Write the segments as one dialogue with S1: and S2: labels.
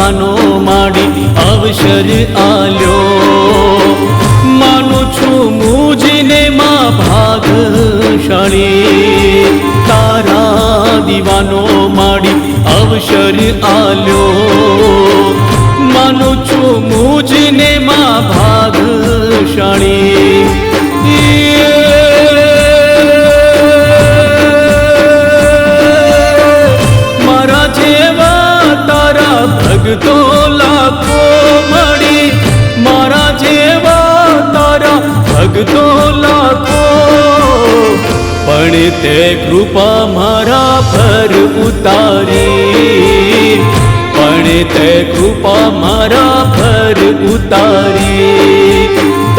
S1: દીવાનો માડી અવસર આલ્યો। માનું છું મુજને માં ભાગશાળી, તારા દીવાનો માડી અવસર આલ્યો। માનું છું મુજને માં ભાગશાળી। મારા જેવા તારા ભગતો લાખો મળી, મારા જેવા તારા ભગતો લાખો, પણ તે કૃપા મારા પર ઉતારી, પણ તે કૃપા મારા પર ઉતારી।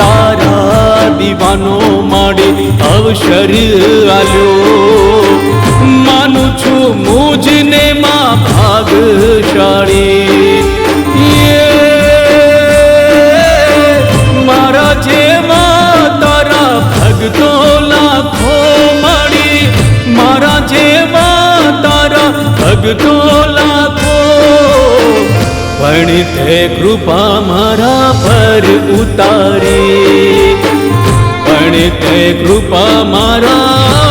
S1: તારા દીવાનો માડી અવસર આલ્યો। માનું છું મુજને માં ભાગશાળી। મારા જેવા તારા ભગતો લાખો મળી, મારા જેવા તારા ભગતો લાખો, પણ તે કૃપા મારા પર ઉતારી, પણ તે કૃપા મારા